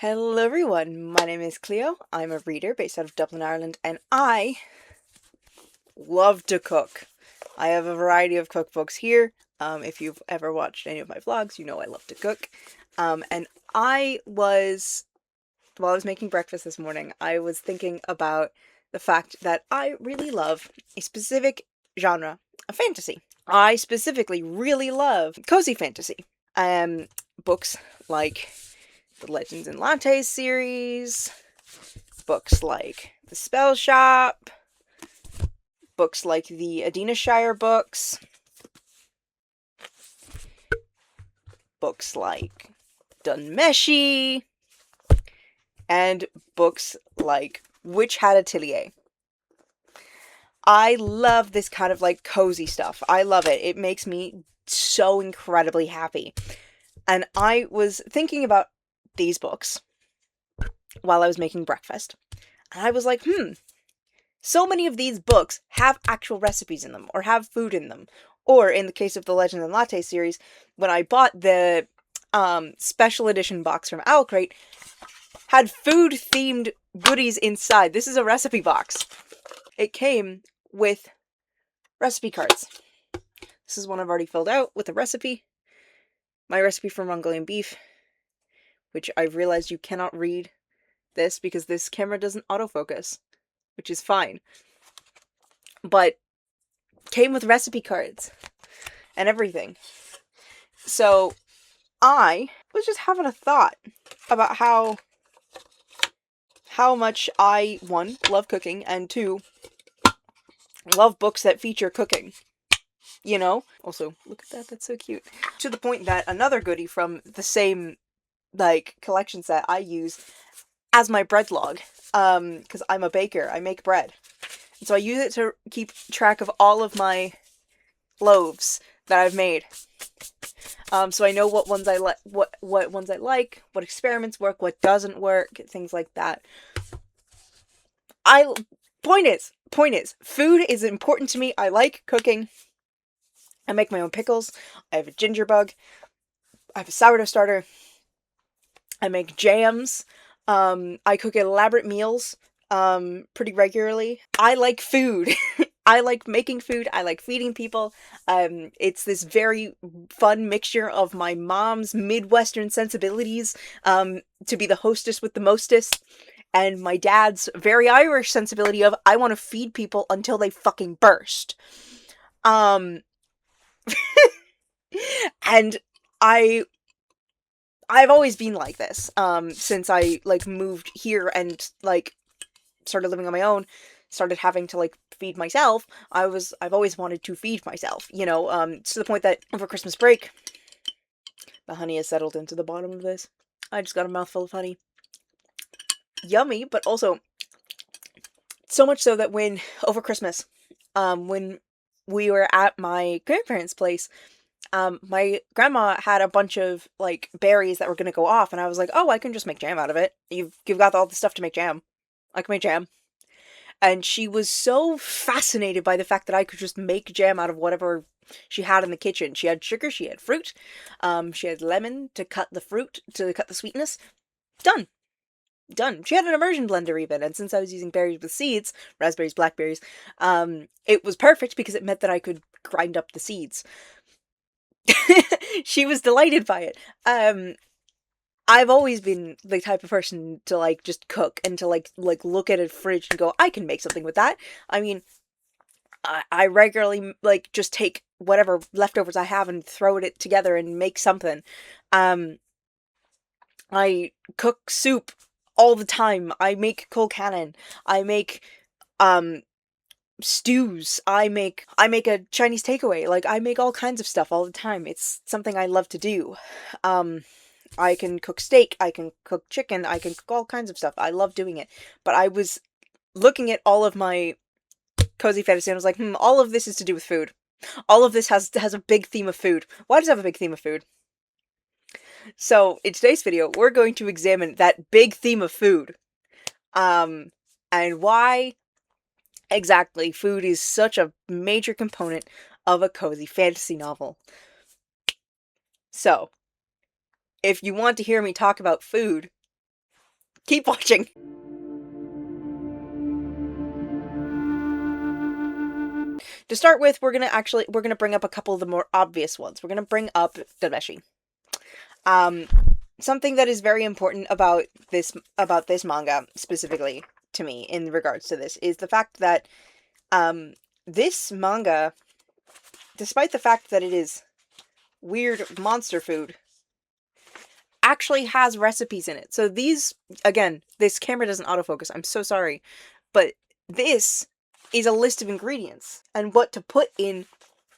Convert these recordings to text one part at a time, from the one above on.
Hello everyone, my name is Cleo. I'm a reader based out of Dublin, Ireland, and I love to cook. I have a variety of cookbooks here. If you've ever watched any of my vlogs, you know I love to cook. And while I was making breakfast this morning, I was thinking about the fact that I really love a specific genre of fantasy. I specifically really love cozy fantasy. Books like the Legends and Lattes series, books like The Spell Shop, books like the Adina Shire books, books like Dunmeshi, and books like Witch Hat Atelier. I love this kind of like cozy stuff. I love it. It makes me so incredibly happy. And I was thinking about these books while I was making breakfast. And I was like, so many of these books have actual recipes in them, or have food in them. Or, in the case of the Legend and Latte series, when I bought the special edition box from Owlcrate, had food-themed goodies inside. This is a recipe box. It came with recipe cards. This is one I've already filled out with a recipe. My recipe for Mongolian beef, which I've realized you cannot read this because this camera doesn't autofocus, which is fine. But came with recipe cards and everything. So I was just having a thought about how much I, one, love cooking, and two, love books that feature cooking. You know? Also, look at that, that's so cute. To the point that another goodie from the same, collection set I use as my bread log. Because I'm a baker, I make bread. And so I use it to keep track of all of my loaves that I've made. So I know what ones I like, what ones I like, what experiments work, what doesn't work, things like that. Point is, food is important to me. I like cooking. I make my own pickles. I have a ginger bug. I have a sourdough starter. I make jams. I cook elaborate meals, pretty regularly. I like food. I like making food. I like feeding people. It's this very fun mixture of my mom's Midwestern sensibilities, to be the hostess with the mostest, and my dad's very Irish sensibility of, I want to feed people until they fucking burst. And I've always been like this, since I, moved here and, started living on my own, started having to, feed myself. I've always wanted to feed myself, to the point that over Christmas break, the honey has settled into the bottom of this. I just got a mouthful of honey. Yummy, but also, so much so that over Christmas, when we were at my grandparents' place, my grandma had a bunch of, berries that were gonna go off, and I was like, oh, I can just make jam out of it. You've got all the stuff to make jam. I can make jam. And she was so fascinated by the fact that I could just make jam out of whatever she had in the kitchen. She had sugar, she had fruit, she had lemon to cut the fruit, to cut the sweetness. Done. Done. She had an immersion blender even, and since I was using berries with seeds, raspberries, blackberries, it was perfect because it meant that I could grind up the seeds. She was delighted by it. I've always been the type of person to, just cook and to, look at a fridge and go, I can make something with that. I mean, I regularly, just take whatever leftovers I have and throw it together and make something. I cook soup all the time. I make colcannon. I make, stews. I make a Chinese takeaway. I make all kinds of stuff all the time. It's something I love to do. I can cook steak, I can cook chicken, I can cook all kinds of stuff. I love doing it. But I was looking at all of my cozy fantasy and I was like, all of this is to do with food. All of this has a big theme of food. Why does it have a big theme of food? So, in today's video, we're going to examine that big theme of food. And why exactly food is such a major component of a cozy fantasy novel. So, if you want to hear me talk about food, Keep watching. To start with, we're gonna bring up a couple of the more obvious ones. We're gonna bring up Dameshi. Something that is very important about this manga specifically to me in regards to this is the fact that this manga, despite the fact that it is weird monster food, actually has recipes in it. So these, again, this camera doesn't autofocus. I'm so sorry, but this is a list of ingredients and what to put in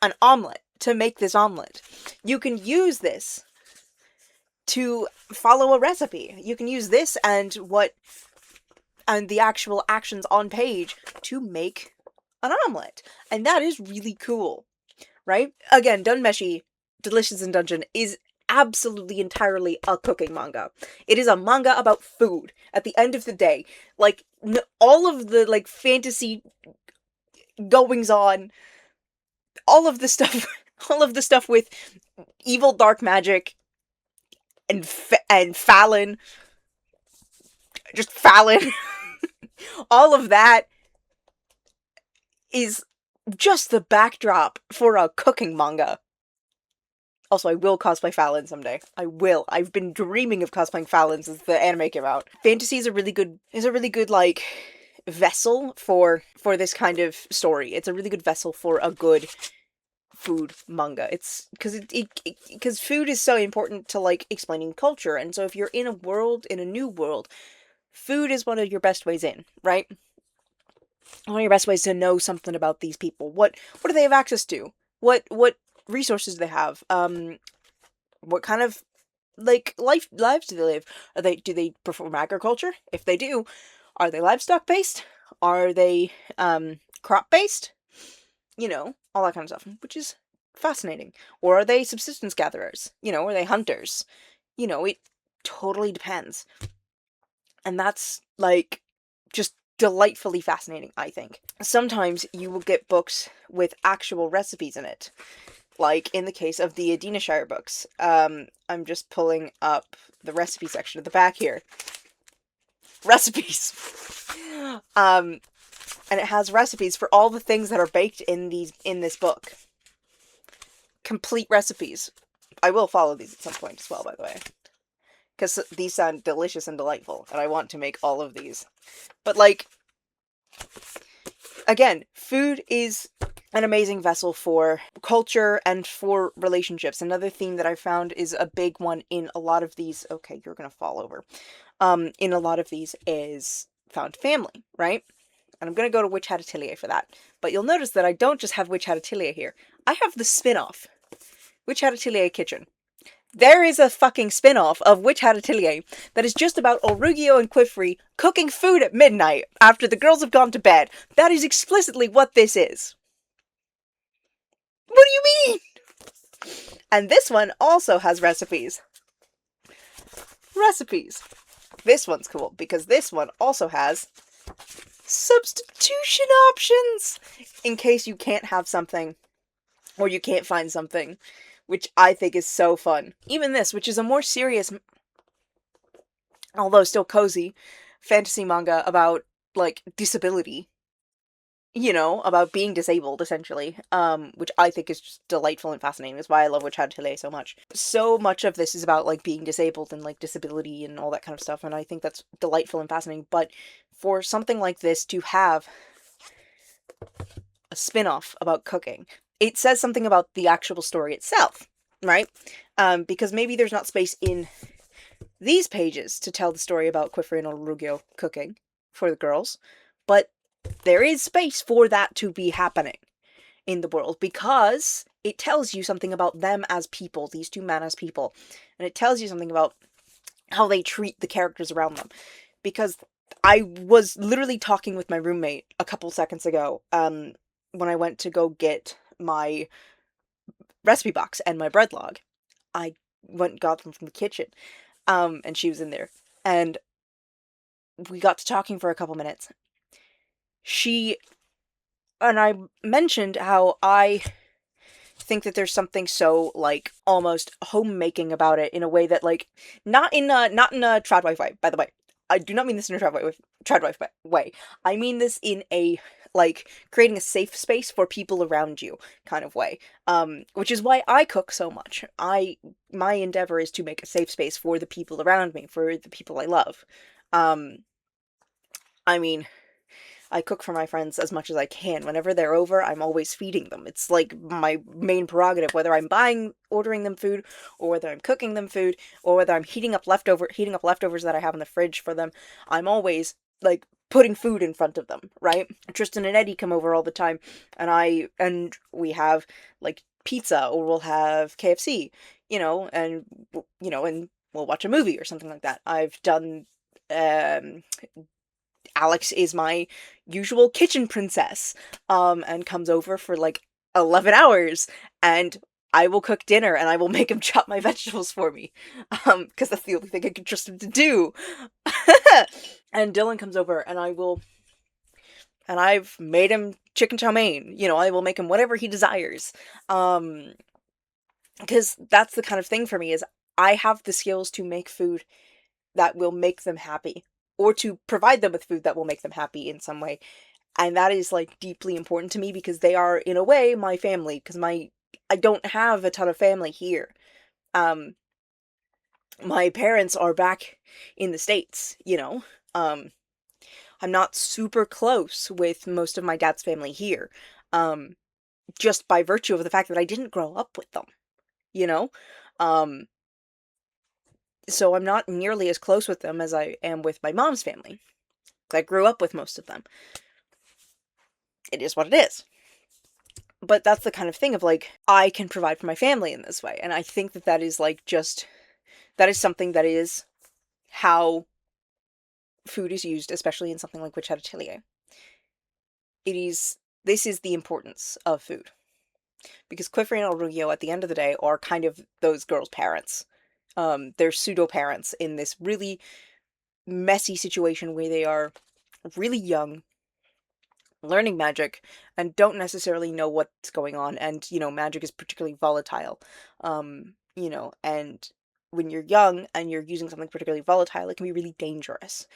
an omelet to make this omelet. You can use this to follow a recipe. You can use this and the actual actions on page to make an omelet. And that is really cool, right? Again, Dunmeshi, Delicious in Dungeon, is absolutely entirely a cooking manga. It is a manga about food at the end of the day. Like, all of the, like, fantasy goings on, all of the stuff with evil dark magic and Fallon, just Fallon, all of that is just the backdrop for a cooking manga. Also, I will cosplay Fallon someday. I will. I've been dreaming of cosplaying Fallon since the anime came out. Fantasy is a really good like vessel for this kind of story. It's a really good vessel for a good food manga. It's because food is so important to like explaining culture, and so if you're in a new world, food is one of your best ways in, right? One of your best ways to know something about these people. What do they have access to? What resources do they have? What kind of like lives do they live? Do they perform agriculture? If they do, are they livestock based? Are they crop based? You know, all that kind of stuff, which is fascinating. Or are they subsistence gatherers? You know, are they hunters? You know, it totally depends. And that's like just delightfully fascinating, I think. Sometimes you will get books with actual recipes in it. Like in the case of the Adina Shire books. I'm just pulling up the recipe section at the back here. Recipes! And it has recipes for all the things that are baked in this book. Complete recipes. I will follow these at some point as well, by the way. Because these sound delicious and delightful, and I want to make all of these. But like, again, food is an amazing vessel for culture and for relationships. Another theme that I found is a big one in a lot of these. Okay, you're gonna fall over. In a lot of these is found family, right? And I'm gonna go to Witch Hat Atelier for that. But you'll notice that I don't just have Witch Hat Atelier here. I have the spin-off. Witch Hat Atelier Kitchen. There is a fucking spin-off of Witch Hat Atelier that is just about Orugio and Quifri cooking food at midnight after the girls have gone to bed. That is explicitly what this is. What do you mean? And this one also has recipes. Recipes. This one's cool because this one also has substitution options in case you can't have something or you can't find something, which I think is so fun. Even this, which is a more serious, although still cozy, fantasy manga about, like, disability. You know, about being disabled, essentially. Which I think is just delightful and fascinating. That's why I love Witch Hat Atelier so much. So much of this is about, like, being disabled and, like, disability and all that kind of stuff, and I think that's delightful and fascinating. But for something like this to have a spin-off about cooking, it says something about the actual story itself, right? Because maybe there's not space in these pages to tell the story about Quifri and Orugio cooking for the girls, but there is space for that to be happening in the world because it tells you something about them as people, these two men as people, and it tells you something about how they treat the characters around them. Because I was literally talking with my roommate a couple seconds ago, when I went to go get my recipe box and my bread log. I went and got them from the kitchen, and she was in there, and we got to talking for a couple minutes. I mentioned how I think that there's something so, like, almost homemaking about it in a way that, like, not in a tradwife way, by the way. I do not mean this in a trad wife way. I mean this in a, like, creating a safe space for people around you kind of way. Which is why I cook so much. My endeavor is to make a safe space for the people around me, for the people I love. Um, I mean, I cook for my friends as much as I can. Whenever they're over, I'm always feeding them. It's like my main prerogative, whether I'm ordering them food, or whether I'm cooking them food, or whether I'm heating up leftovers that I have in the fridge for them. I'm always, like, putting food in front of them, right? Tristan and Eddie come over all the time, and we have, like, pizza, or we'll have KFC, and and we'll watch a movie or something like that. I've done um Alex is my usual kitchen princess, and comes over for like 11 hours, and I will cook dinner and I will make him chop my vegetables for me, because that's the only thing I can trust him to do. And Dylan comes over and I've made him chicken chow mein. I will make him whatever he desires. Because that's the kind of thing for me, is I have the skills to make food that will make them happy, or to provide them with food that will make them happy in some way. And that is, like, deeply important to me, because they are, in a way, my family, because I don't have a ton of family here. Um, my parents are back in the States, Um, I'm not super close with most of my dad's family here. Um, just by virtue of the fact that I didn't grow up with them, you know? Um, so I'm not nearly as close with them as I am with my mom's family. I grew up with most of them. It is what it is. But that's the kind of thing of, like, I can provide for my family in this way. And I think that that is, like, that is something that is how food is used, especially in something like Witch Hat Atelier. This is the importance of food. Because Cliffrey and Aurugio, at the end of the day, are kind of those girls' parents. They're pseudo-parents in this really messy situation where they are really young, learning magic, and don't necessarily know what's going on, and magic is particularly volatile. And when you're young and you're using something particularly volatile, it can be really dangerous.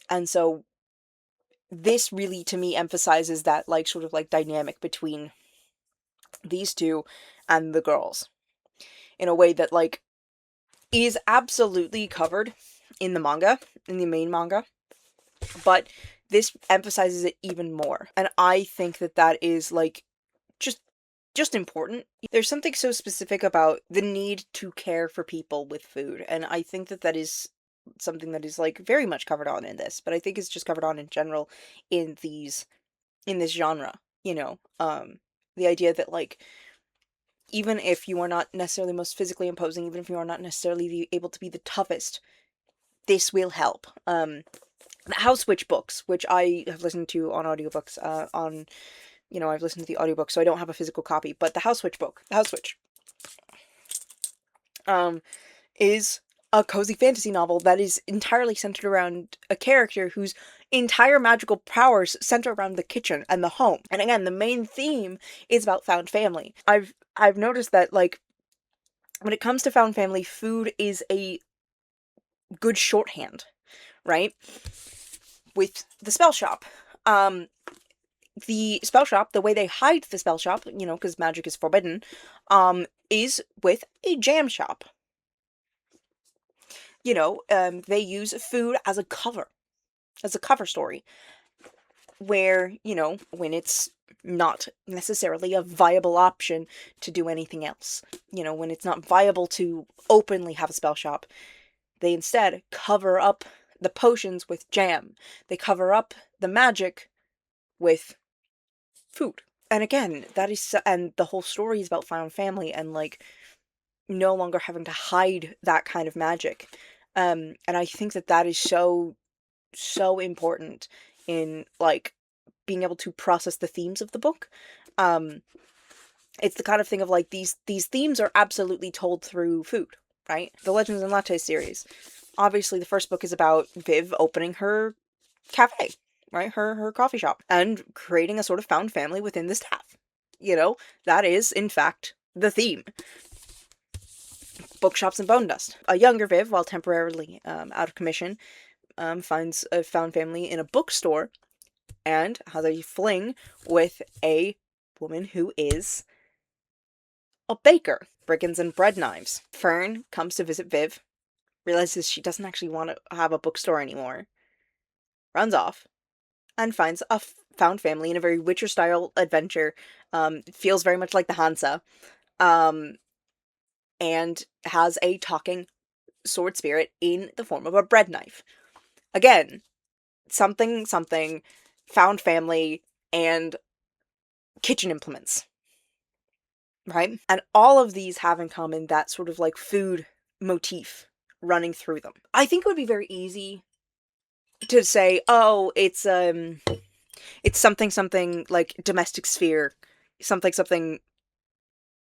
And so this really, to me, emphasizes that, like, sort of, like, dynamic between these two and the girls in a way that, like, is absolutely covered in the manga, in the main manga, but this emphasizes it even more. And I think that that is, like, just important. There's something so specific about the need to care for people with food, and I think that that is something that is, like, very much covered on in this, but I think it's just covered on in general in this genre, the idea that, like, even if you are not necessarily most physically imposing, even if you are not necessarily able to be the toughest, this will help. The House Witch books, which I have listened to on audiobooks, I've listened to the audiobook, so I don't have a physical copy, but the House Witch book, the House Witch, is a cozy fantasy novel that is entirely centered around a character whose entire magical powers center around the kitchen and the home. And again, the main theme is about found family. I've noticed that, like, when it comes to found family, food is a good shorthand, right? With the spell shop. The spell shop, the way they hide the spell shop, because magic is forbidden, is with a jam shop. They use food as a cover story, where, when it's not necessarily a viable option to do anything else, when it's not viable to openly have a spell shop, they instead cover up the potions with jam. They cover up the magic with food. And again, and the whole story is about found family and, like, no longer having to hide that kind of magic. And I think that that is so, so important in, like, being able to process the themes of the book. It's the kind of thing of, like, these themes are absolutely told through food, right? The Legends and Latte series. Obviously, the first book is about Viv opening her cafe, right? Her coffee shop, and creating a sort of found family within the staff. That is, in fact, the theme. Bookshops and Bone Dust. A younger Viv, while temporarily out of commission, finds a found family in a bookstore and has a fling with a woman who is a baker. Brigands and bread knives. Fern comes to visit Viv, realizes she doesn't actually want to have a bookstore anymore, runs off, and finds a found family in a very Witcher-style adventure. Feels very much like the Hansa. Um, and has a talking sword spirit in the form of a bread knife. Again, something, found family, and kitchen implements, right? And all of these have in common that sort of like food motif running through them. I think it would be very easy to say, oh, it's something like domestic sphere, something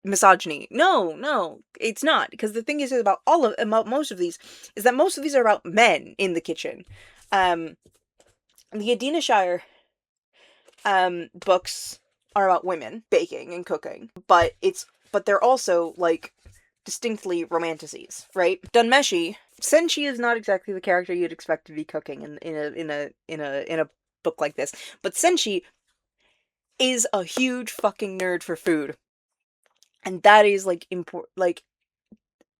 misogyny. No, it's not. Because the thing is about most of these is that most of these are about men in the kitchen. The Adina Shire books are about women baking and cooking, but they're also like distinctly romanticies, right? Dunmeshi, Senshi is not exactly the character you'd expect to be cooking in a book like this, but Senshi is a huge fucking nerd for food. And that is like important. Like,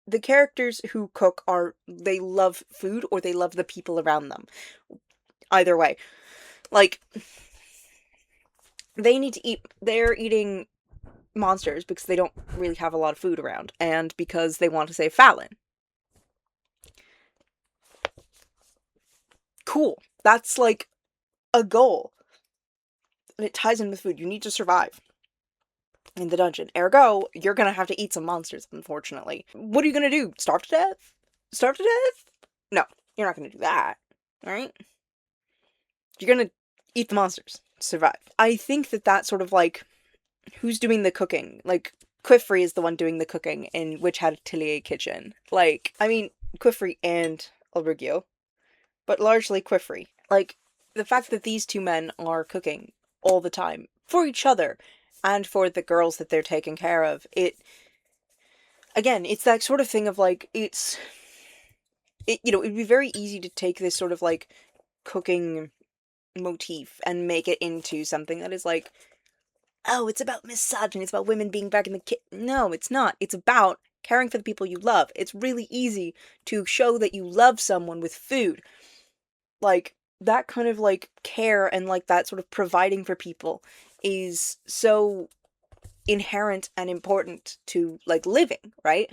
the characters who cook they love food or they love the people around them. Either way. Like, they need to eat, they're eating monsters because they don't really have a lot of food around, and because they want to save Fallon. Cool. That's like a goal. And it ties in with food. You need to survive in the dungeon. Ergo, you're gonna have to eat some monsters, unfortunately. What are you gonna do? Starve to death? Starve to death? No, you're not gonna do that. Alright? You're gonna eat the monsters. Survive. I think that sort of like, who's doing the cooking? Like, Quifrey is the one doing the cooking in Witch Hat Atelier Kitchen. Like, I mean, Quifrey and Albrigio, but largely Quifrey. Like, the fact that these two men are cooking all the time for each other and for the girls that they're taking care of, again, it's that sort of thing of like, it'd be very easy to take this sort of like cooking motif and make it into something that is like, oh, it's about misogyny, it's about women being back in the kitchen. No, it's not. It's about caring for the people you love. It's really easy to show that you love someone with food. Like, that kind of like care and like that sort of providing for people is so inherent and important to like living, right?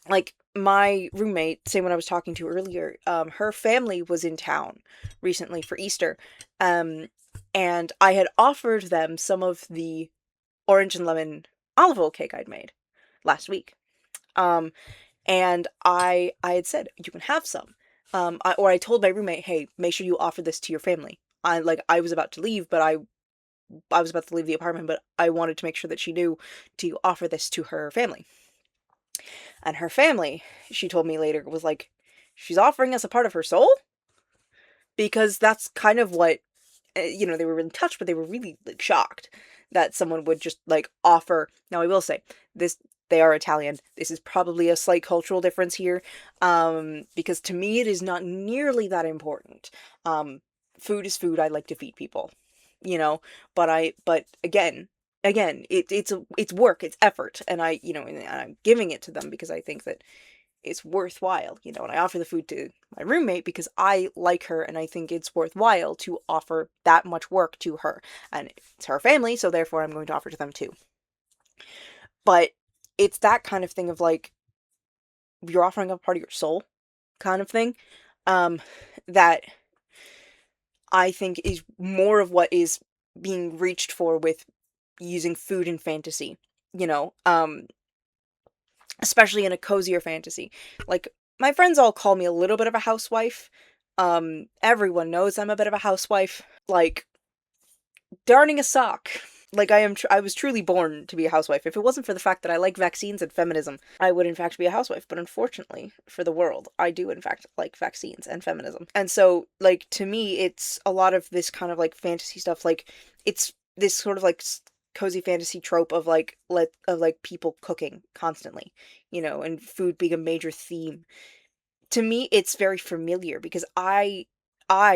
Like, my roommate, same one I was talking to earlier, her family was in town recently for Easter, and I had offered them some of the orange and lemon olive oil cake I'd made last week. Um, and I had said, you can have some. I told my roommate, hey, make sure you offer this to your family. I was about to leave, but I was about to leave the apartment, but I wanted to make sure that she knew to offer this to her family. And her family, she told me later, was like, she's offering us a part of her soul? Because that's kind of what, they were really touched, but they were really like shocked that someone would just like offer. Now, I will say, they are Italian. This is probably a slight cultural difference here, because to me it is not nearly that important. Food is food. I like to feed people, but again, it's work, it's effort, and and I'm giving it to them because I think that it's worthwhile, and I offer the food to my roommate because I like her and I think it's worthwhile to offer that much work to her. And it's her family, so therefore I'm going to offer to them too. But it's that kind of thing of like, you're offering up part of your soul kind of thing, that I think is more of what is being reached for with using food in fantasy, you know, um, especially in a cozier fantasy. Like, my friends all call me a little bit of a housewife. Everyone knows I'm a bit of a housewife. Like, darning a sock. Like, I was truly born to be a housewife. If it wasn't for the fact that I like vaccines and feminism, I would in fact be a housewife. But unfortunately for the world, I do in fact like vaccines and feminism. And so, like, to me, it's a lot of this kind of like fantasy stuff. Like, it's this sort of like cozy fantasy trope of like people cooking constantly, and food being a major theme. to me it's very familiar because I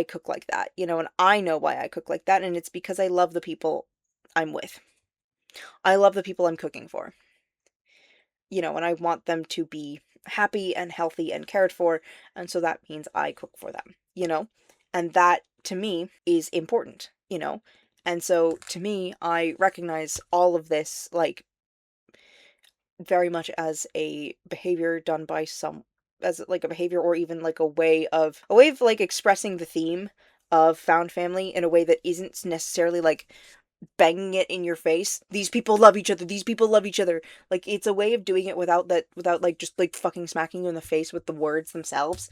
cook like that, and I know why I cook like that, and it's because I love the people I'm with. I love the people I'm cooking for, and I want them to be happy and healthy and cared for, and so that means I cook for them. And that to me is important. And so to me, I recognize all of this like very much as a behavior done by some as like a behavior or even like a way of like expressing the theme of found family in a way that isn't necessarily like banging it in your face. These people love each other. These people love each other. Like it's a way of doing it without like just like fucking smacking you in the face with the words themselves.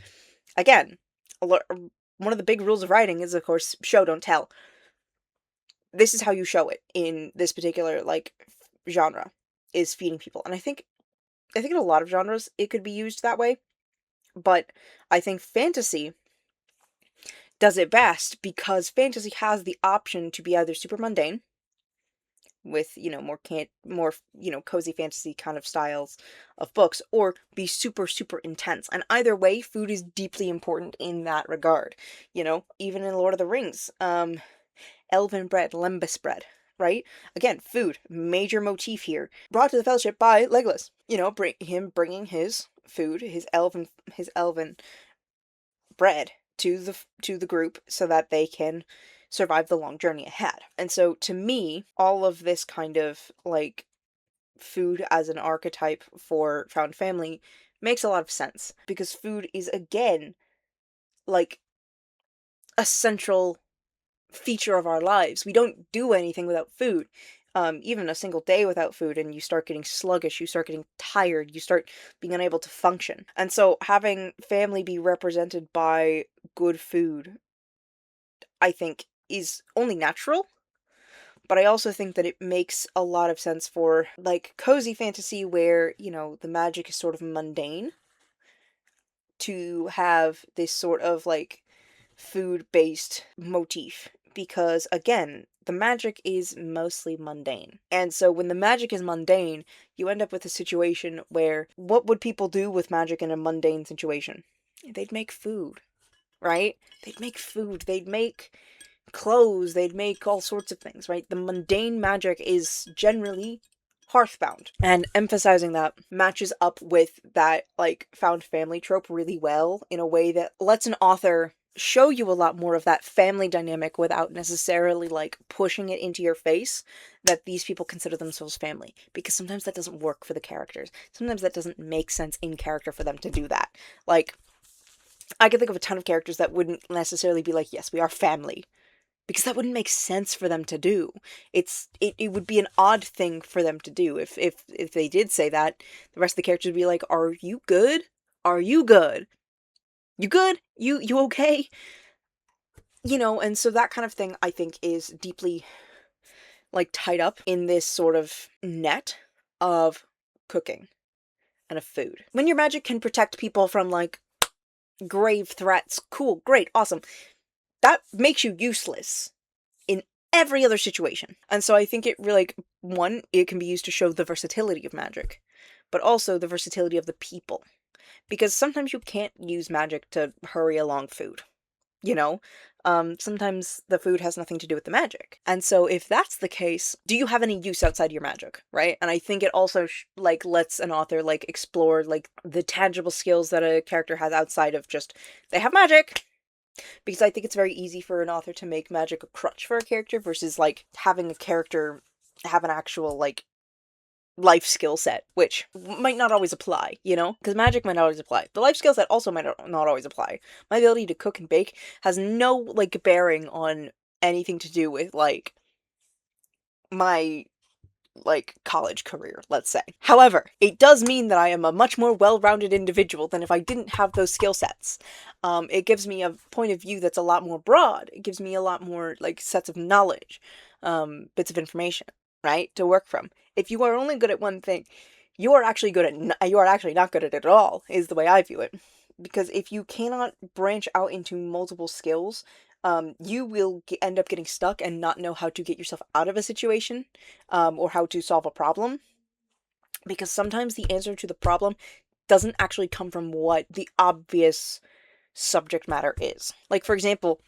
Again, one of the big rules of writing is of course show don't tell. This is how you show it in this particular like genre is feeding people. And I think in a lot of genres it could be used that way, but I think fantasy does it best because fantasy has the option to be either super mundane with, more cozy fantasy kind of styles of books or be super super intense. And either way, food is deeply important in that regard. Even in Lord of the Rings, elven bread, lembas bread, right? Again, food, major motif here. Brought to the Fellowship by Legolas. Bringing his food, his elven bread to the group so that they can survive the long journey ahead. And so to me, all of this kind of like food as an archetype for found family makes a lot of sense because food is again like a central feature of our lives. We don't do anything without food. Even a single day without food, and you start getting sluggish, you start getting tired, you start being unable to function. And so, having family be represented by good food, I think, is only natural. But I also think that it makes a lot of sense for, like, cozy fantasy where, the magic is sort of mundane to have this sort of, like, food based motif because again the magic is mostly mundane, and so when the magic is mundane you end up with a situation where what would people do with magic in a mundane situation? They'd make food, right? They'd make clothes, they'd make all sorts of things, right? The mundane magic is generally hearthbound, and emphasizing that matches up with that like found family trope really well in a way that lets an author show you a lot more of that family dynamic without necessarily like pushing it into your face that these people consider themselves family, because sometimes that doesn't work for the characters. Sometimes that doesn't make sense in character for them to do that. Like I can think of a ton of characters that wouldn't necessarily be like, yes, we are family, because that wouldn't make sense for them to do. It would be an odd thing for them to do. If they did say that, the rest of the characters would be like, "Are you good? Are you good? You good? You okay?" And so that kind of thing I think is deeply like tied up in this sort of net of cooking and of food. When your magic can protect people from like grave threats, cool, great, awesome. That makes you useless in every other situation. And so I think it really, like, one, it can be used to show the versatility of magic, but also the versatility of the people. Because sometimes you can't use magic to hurry along food, you know? Sometimes the food has nothing to do with the magic. And so if that's the case, do you have any use outside your magic, right? And I think it also like lets an author like explore like the tangible skills that a character has outside of just they have magic, because I think it's very easy for an author to make magic a crutch for a character versus like having a character have an actual like life skill set, which might not always apply, because magic might not always apply. The life skill set also might not always apply. My ability to cook and bake has no like bearing on anything to do with like my like college career, let's say. However, it does mean that I am a much more well-rounded individual than if I didn't have those skill sets. It gives me a point of view that's a lot more broad. It gives me a lot more like sets of knowledge, bits of information, right, to work from. If you are only good at one thing, you are actually you are actually not good at it at all, is the way I view it. Because if you cannot branch out into multiple skills, you will end up getting stuck and not know how to get yourself out of a situation, or how to solve a problem. Because sometimes the answer to the problem doesn't actually come from what the obvious subject matter is. Like, for example,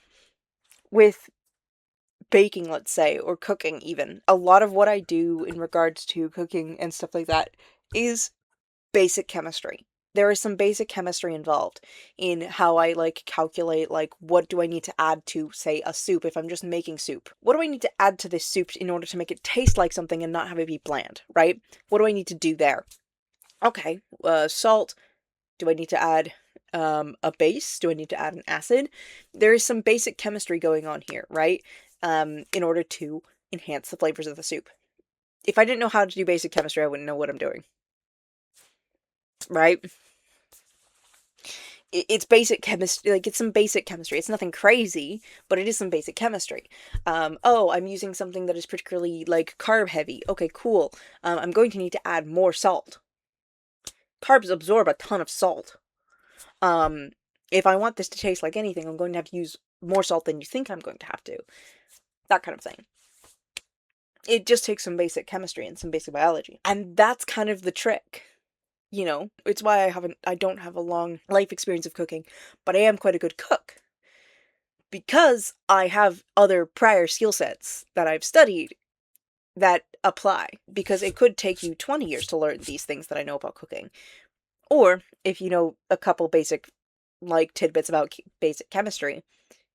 with baking, let's say, or cooking even, a lot of what I do in regards to cooking and stuff like that is basic chemistry. There is some basic chemistry involved in how I like calculate, like, what do I need to add to, say, a soup if I'm just making soup? What do I need to add to this soup in order to make it taste like something and not have it be bland, right? What do I need to do there? Okay, salt. Do I need to add a base? Do I need to add an acid? There is some basic chemistry going on here, right? In order to enhance the flavors of the soup. If I didn't know how to do basic chemistry, I wouldn't know what I'm doing, right? It's basic chemistry, like, it's some basic chemistry. It's nothing crazy, but it is some basic chemistry. Oh, I'm using something that is particularly, like, carb heavy. Okay, cool. I'm going to need to add more salt. Carbs absorb a ton of salt. Um, if I want this to taste like anything, I'm going to have to use more salt than you think I'm going to have to. That kind of thing. It just takes some basic chemistry and some basic biology. And that's kind of the trick. You know, it's why I don't have a long life experience of cooking, but I am quite a good cook. Because I have other prior skill sets that I've studied that apply. Because it could take you 20 years to learn these things that I know about cooking. Or, if you know a couple basic, like, tidbits about basic chemistry,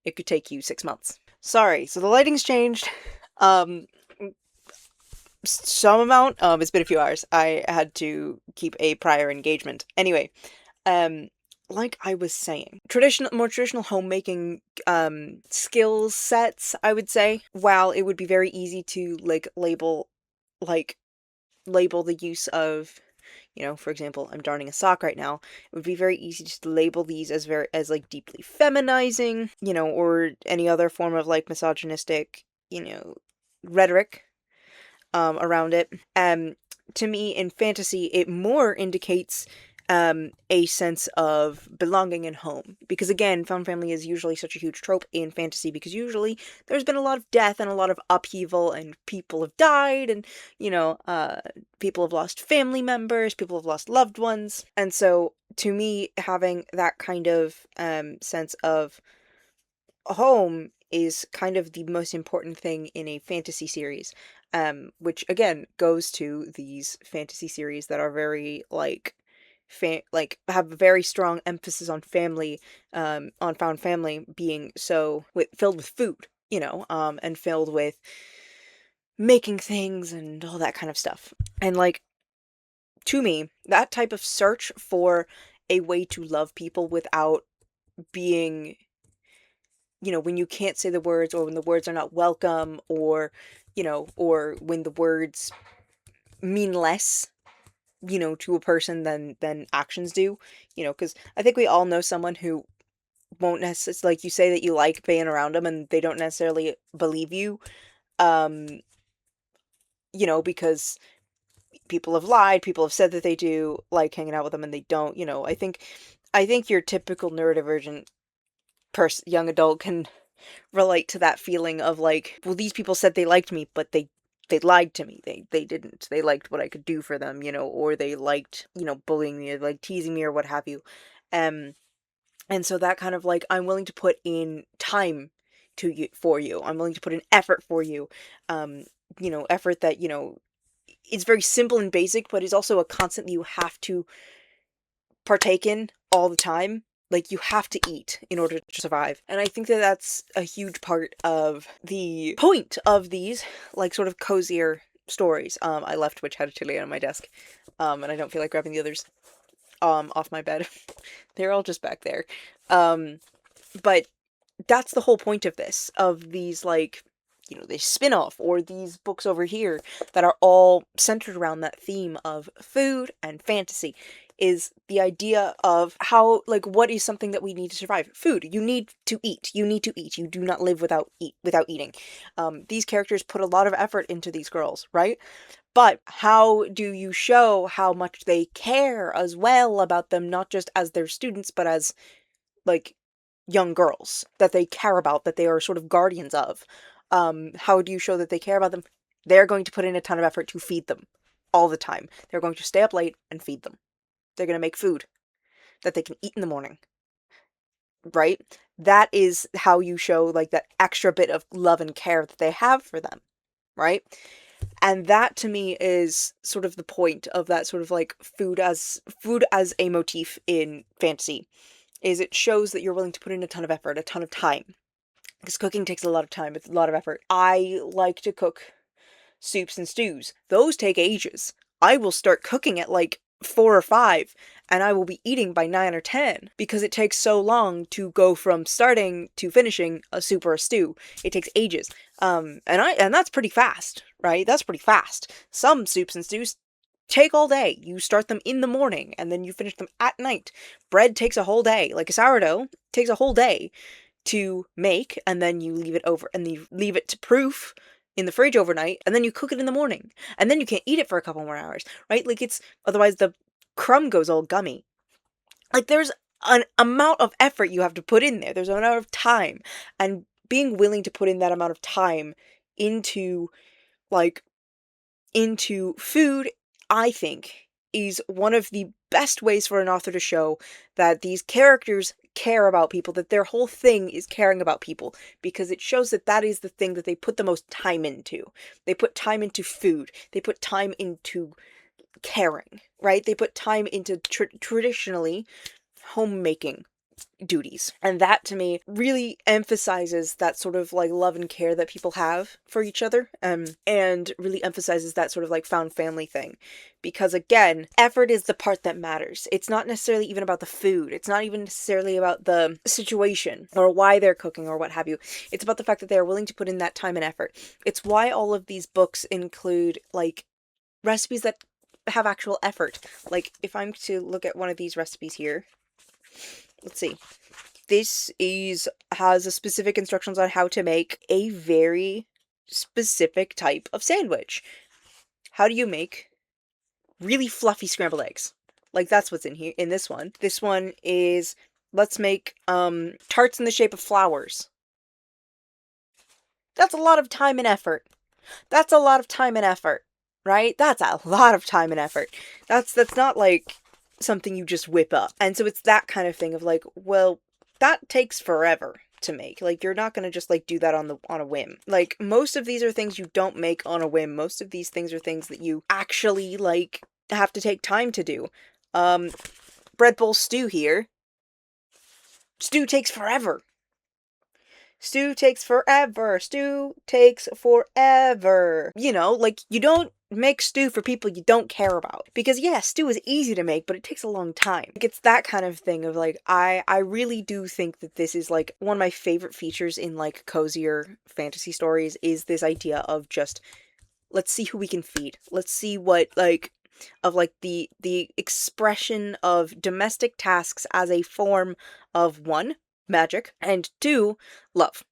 it could take you 6 months. Sorry, so the lighting's changed. Some amount. It's been a few hours. I had to keep a prior engagement. Anyway, like I was saying, more traditional homemaking, skills sets, I would say. While it would be very easy to, like, label the use of, for example, I'm darning a sock right now. It would be very easy just to label these as like, deeply feminizing, or any other form of, like, misogynistic, rhetoric around it. To me, in fantasy, it more indicates a sense of belonging and home. Because, again, found family is usually such a huge trope in fantasy, because usually there's been a lot of death and a lot of upheaval, and people have died, and, people have lost family members, people have lost loved ones. And so, to me, having that kind of sense of home is kind of the most important thing in a fantasy series, which, again, goes to these fantasy series that are very, like, have a very strong emphasis on family, on found family being so filled with food, and filled with making things and all that kind of stuff. And, like, to me, that type of search for a way to love people without being, when you can't say the words, or when the words are not welcome, or, or when the words mean less, to a person than actions do, because I think we all know someone who won't necessarily, like, you say that you like being around them and they don't necessarily believe you, um, because people have lied, people have said that they do like hanging out with them and they don't, I think your typical neurodivergent young adult can relate to that feeling of, like, well, these people said they liked me, but they lied to me. They didn't. They liked what I could do for them, or they liked, bullying me, or, like, teasing me, or what have you. Um, and so that kind of, like, I'm willing to put in time for you. I'm willing to put in effort for you. Effort that, is very simple and basic, but is also a constant that you have to partake in all the time. Like, you have to eat in order to survive. And I think that that's a huge part of the point of these, like, sort of cozier stories. I left Witch Hat Atelier on my desk, and I don't feel like grabbing the others off my bed. They're all just back there. But that's the whole point of this, of these, like, they spin-off, or these books over here that are all centered around that theme of food and fantasy, is the idea of how, like, what is something that we need to survive? Food. You need to eat. You need to eat. You do not live without eating. These characters put a lot of effort into these girls, right? But how do you show how much they care as well about them, not just as their students, but as, like, young girls that they care about, that they are sort of guardians of? How do you show that they care about them? They're going to put in a ton of effort to feed them all the time. They're going to stay up late and feed them. They're going to make food that they can eat in the morning, right? That is how you show like that extra bit of love and care that they have for them, right? And that to me is sort of the point of that sort of like food as a motif in fantasy, is it shows that you're willing to put in a ton of effort, a ton of time. Because cooking takes a lot of time, it's a lot of effort. I like to cook soups and stews. Those take ages. I will start cooking at like 4 or 5, and I will be eating by 9 or 10 because it takes so long to go from starting to finishing a soup or a stew. It takes ages. And that's pretty fast, right? That's pretty fast. Some soups and stews take all day. You start them in the morning and then you finish them at night. Bread takes a whole day. Like a sourdough takes a whole day to make, and then you leave it over and you leave it to proof in the fridge overnight, and then you cook it in the morning, and then you can't eat it for a couple more hours, right? Like it's otherwise the crumb goes all gummy. Like there's an amount of effort you have to put in there. There's an amount of time, and being willing to put in that amount of time into like into food, I think, is one of the best ways for an author to show that these characters care about people, that their whole thing is caring about people, because it shows that that is the thing that they put the most time into. They put time into food. They put time into caring, right? They put time into traditionally homemaking duties. And that to me really emphasizes that sort of like love and care that people have for each other, and really emphasizes that sort of like found family thing. Because again, effort is the part that matters. It's not necessarily even about the food. It's not even necessarily about the situation or why they're cooking or what have you. It's about the fact that they're willing to put in that time and effort. It's why all of these books include like recipes that have actual effort. Like if I'm to look at one of these recipes here, let's see. This has a specific instructions on how to make a very specific type of sandwich. How do you make really fluffy scrambled eggs? Like that's what's in here in this one. This one is let's make tarts in the shape of flowers. That's a lot of time and effort. That's a lot of time and effort, right? That's a lot of time and effort. That's not like something you just whip up. And so it's that kind of thing of like, well, that takes forever to make. Like you're not going to just like do that on a whim. Like most of these are things you don't make on a whim. Most of these things are things that you actually like have to take time to do. Bread bowl stew here. Stew takes forever. Stew takes forever. Stew takes forever. You know, like, you don't make stew for people you don't care about. Because, yeah, stew is easy to make, but it takes a long time. Like, it's that kind of thing of, like, I really do think that this is, like, one of my favorite features in, like, cozier fantasy stories is this idea of just, let's see who we can feed. Let's see what, like, of, like, the expression of domestic tasks as a form of, one, magic, and two, love.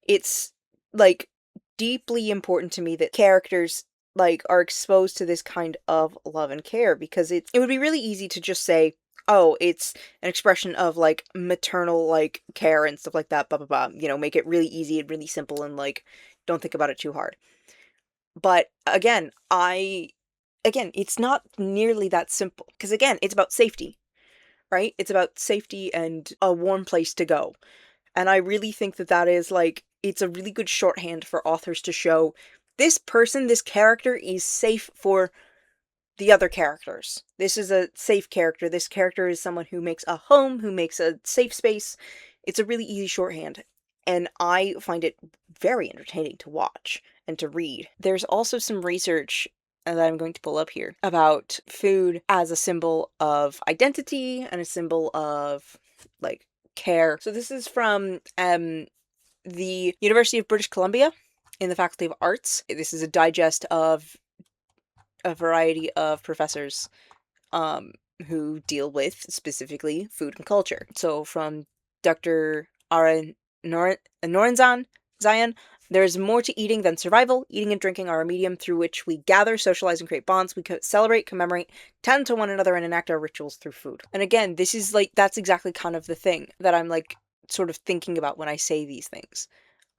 It's like deeply important to me that characters like are exposed to this kind of love and care, because it would be really easy to just say, oh, it's an expression of like maternal like care and stuff like that, blah blah blah, you know, make it really easy and really simple and like don't think about it too hard. But again, it's not nearly that simple, because again, it's about safety, right? It's about safety and a warm place to go. And I really think that that is like, it's a really good shorthand for authors to show this person, this character is safe for the other characters. This is a safe character. This character is someone who makes a home, who makes a safe space. It's a really easy shorthand. And I find it very entertaining to watch and to read. There's also some research that I'm going to pull up here about food as a symbol of identity and a symbol of like care. So this is from the University of British Columbia in the Faculty of Arts. This is a digest of a variety of professors who deal with specifically food and culture. So from Dr. Ara Noranzan Zion, there's more to eating than survival. Eating and drinking are a medium through which we gather, socialize, and create bonds. We celebrate, commemorate, tend to one another, and enact our rituals through food. And again, this is like, that's exactly kind of the thing that I'm like sort of thinking about when I say these things.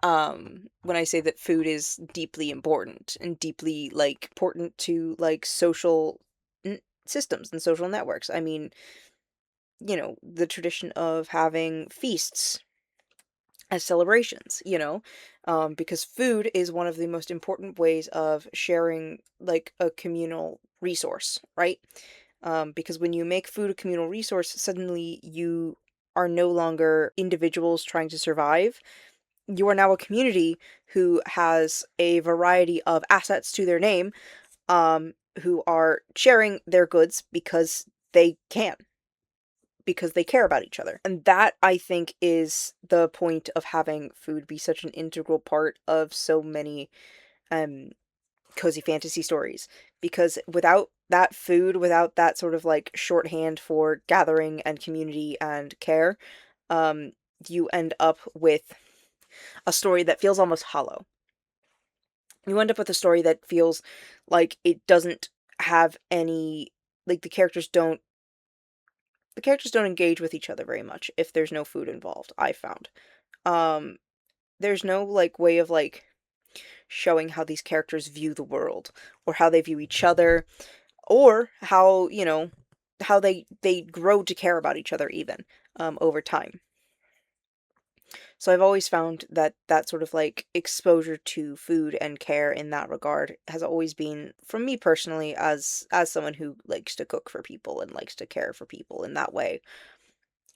When I say that food is deeply important and deeply like important to like social systems and social networks. I mean, the tradition of having feasts as celebrations, because food is one of the most important ways of sharing like a communal resource, right? Because when you make food a communal resource, suddenly you are no longer individuals trying to survive. You are now a community who has a variety of assets to their name, who are sharing their goods they can, because they care about each other. And that, I think, is the point of having food be such an integral part of so many um cozy fantasy stories. Because without that food, without that sort of like shorthand for gathering and community and care, um you end up with a story that feels almost hollow. You end up with a story that feels like it doesn't have any, like the characters don't engage with each other very much if there's no food involved, I found. Um there's no like way of like showing how these characters view the world, or how they view each other, or how, how they grow to care about each other even over time. So I've always found that that sort of like exposure to food and care in that regard has always been, from me personally, as someone who likes to cook for people and likes to care for people in that way,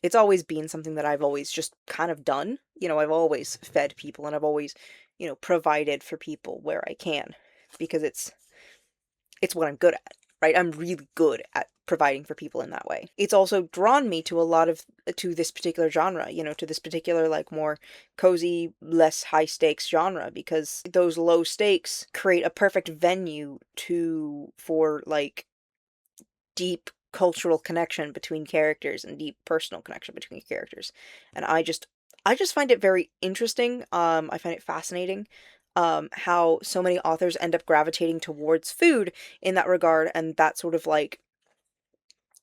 it's always been something that I've always just kind of done. I've always fed people, and I've always, provided for people where I can, because it's what I'm good at, right? I'm really good at providing for people in that way. It's also drawn me to a lot of to this particular genre, to this particular like more cozy, less high stakes genre, because those low stakes create a perfect venue to for like deep cultural connection between characters and deep personal connection between characters. And I just find it very interesting. I find it fascinating how so many authors end up gravitating towards food in that regard, and that sort of like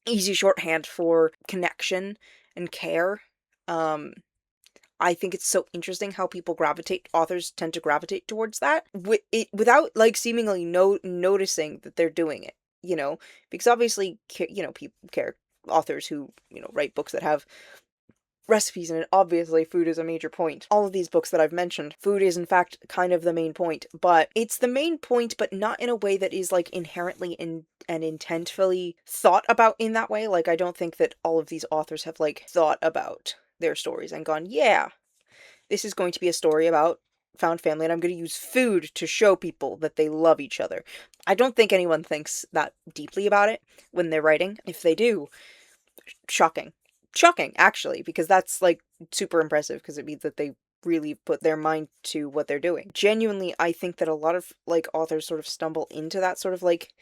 easy shorthand for connection and care. Um I think it's so interesting how authors tend to gravitate towards that without like seemingly noticing that they're doing it, because obviously, people care, authors who, write books that have recipes in it, obviously food is a major point. All of these books that I've mentioned, food is in fact kind of the main point, but it's the main point, but not in a way that is like inherently and intentfully thought about in that way. Like, I don't think that all of these authors have like thought about their stories and gone, yeah, this is going to be a story about found family, and I'm going to use food to show people that they love each other. I don't think anyone thinks that deeply about it when they're writing. If they do, shocking. Shocking, actually, because that's like super impressive, because it means that they really put their mind to what they're doing. Genuinely, I think that a lot of like authors sort of stumble into that sort of like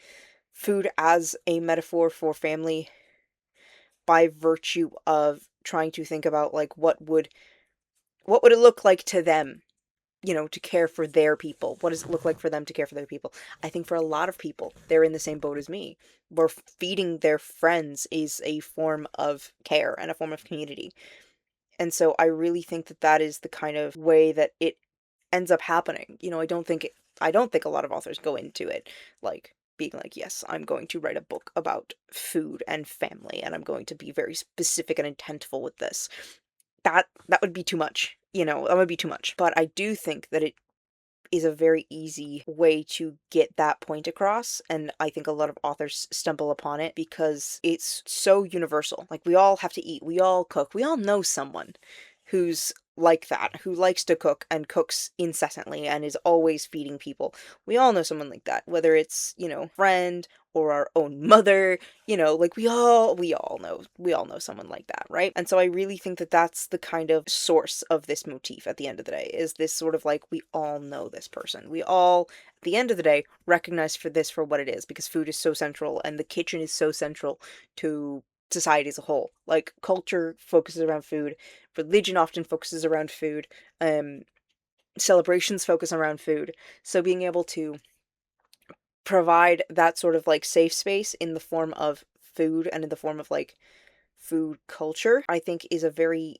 food as a metaphor for family by virtue of trying to think about like what would it look like to them, to care for their people? What does it look like for them to care for their people? I think for a lot of people, they're in the same boat as me, where feeding their friends is a form of care and a form of community. And so I really think that that is the kind of way that it ends up happening. I don't think a lot of authors go into it like being like, yes, I'm going to write a book about food and family, and I'm going to be very specific and intentful with this. That would be too much. That would be too much. But I do think that it is a very easy way to get that point across, and I think a lot of authors stumble upon it because it's so universal. Like, we all have to eat, we all cook, we all know someone who's like that, who likes to cook and cooks incessantly and is always feeding people. We all know someone like that, whether it's, friend or our own mother, like we all know someone like that, right? And so I really think that that's the kind of source of this motif at the end of the day, is this sort of like, we all know this person. We all, at the end of the day, recognize for what it is, because food is so central and the kitchen is so central to society as a whole. Like, culture focuses around food, religion often focuses around food, um celebrations focus around food. So being able to provide that sort of like safe space in the form of food and in the form of like food culture, I think is a very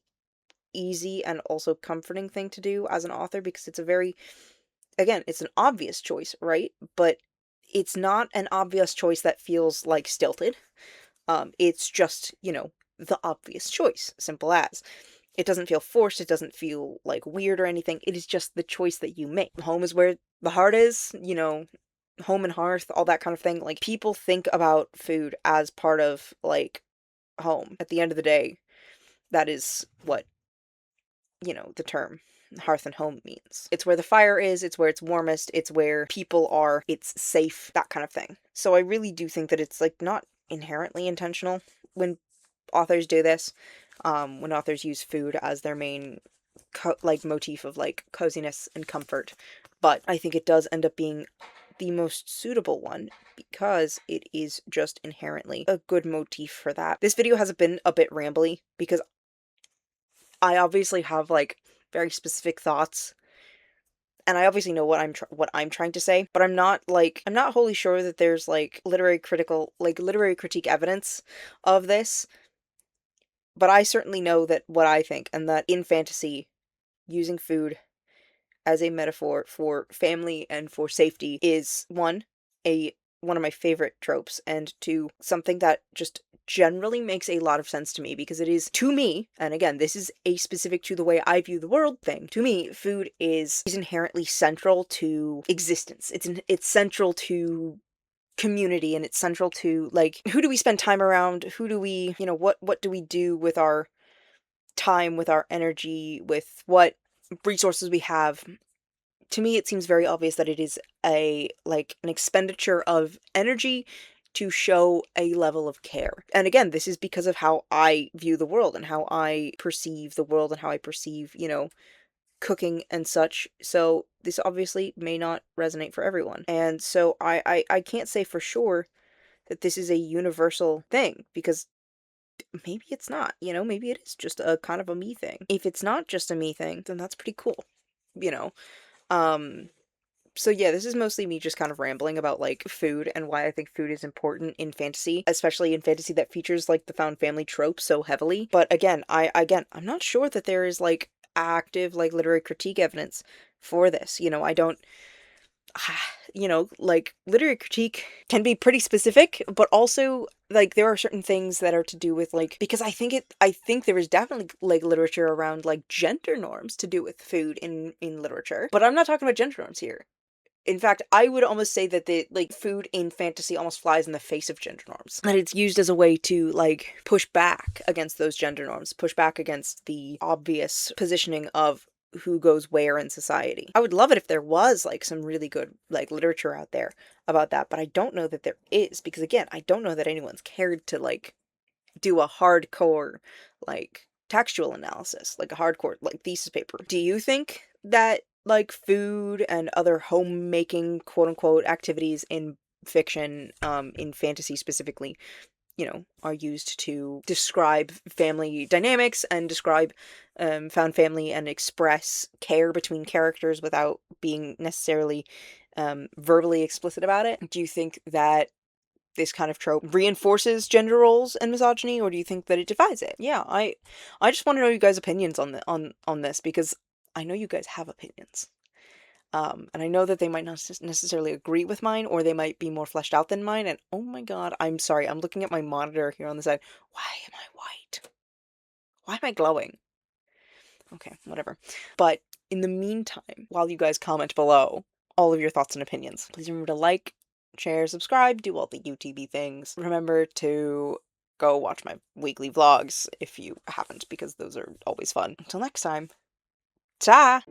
easy and also comforting thing to do as an author, because it's a very, again, it's an obvious choice, right? But it's not an obvious choice that feels like stilted. It's just, the obvious choice, simple as. It doesn't feel forced, it doesn't feel like weird or anything. It is just the choice that you make. Home is where the heart is, home and hearth, all that kind of thing. Like, people think about food as part of, like, home. At the end of the day, that is what, the term hearth and home means. It's where the fire is, it's where it's warmest, it's where people are, it's safe, that kind of thing. So I really do think that it's, like, not inherently intentional when authors do this, when authors use food as their main motif of, like, coziness and comfort. But I think it does end up being the most suitable one because it is just inherently a good motif for that. This video has been a bit rambly because I obviously have, like, very specific thoughts, and I obviously know what I'm trying to say, but I'm not wholly sure that there's, like, literary critique evidence of this. But I certainly know that what I think, and that in fantasy, using food as a metaphor for family and for safety is one of my favorite tropes, and two, something that just generally makes a lot of sense to me, because it is, to me, and again, this is a specific to the way I view the world thing, to me, food is inherently central to existence. It's central to community, and it's central to, like, who do we spend time around? Who do we, what do we do with our time, with our energy, with what resources we have? To me, it seems very obvious that it is an expenditure of energy to show a level of care. And again, this is because of how I view the world and how I perceive the world and how I perceive, cooking and such. So this obviously may not resonate for everyone. And so I can't say for sure that this is a universal thing, because maybe it's not, maybe it is just a kind of a me thing. If it's not just a me thing, then that's pretty cool, you know? Um, so yeah, this is mostly me just kind of rambling about, like, food and why I think food is important in fantasy, especially in fantasy that features, like, the found family trope so heavily. But again, I'm not sure that there is, like, active, like, literary critique evidence for this. I don't like, literary critique can be pretty specific, but also, like, there are certain things that are to do with, like, because I think there is definitely, like, literature around, like, gender norms to do with food in literature, but I'm not talking about gender norms here. In fact, I would almost say that the, like, food in fantasy almost flies in the face of gender norms. That it's used as a way to, like, push back against those gender norms, push back against the obvious positioning of who goes where in society. I would love it if there was, like, some really good, like, literature out there about that, but I don't know that there is, because again, I don't know that anyone's cared to, like, do a hardcore, like, textual analysis, like a hardcore, like, thesis paper. Do you think that, like, food and other homemaking, quote unquote, activities in fiction, in fantasy specifically, are used to describe family dynamics and describe found family and express care between characters without being necessarily verbally explicit about it? Do you think that this kind of trope reinforces gender roles and misogyny, or do you think that it divides it? Yeah, I just want to know you guys' opinions on this, because I know you guys have opinions. And I know that they might not necessarily agree with mine, or they might be more fleshed out than mine, and oh my god, I'm sorry, I'm looking at my monitor here on the side. Why am I white? Why am I glowing? Okay, whatever. But in the meantime, while you guys comment below all of your thoughts and opinions, please remember to like, share, subscribe, do all the UTB things. Remember to go watch my weekly vlogs if you haven't, because those are always fun. Until next time, ta!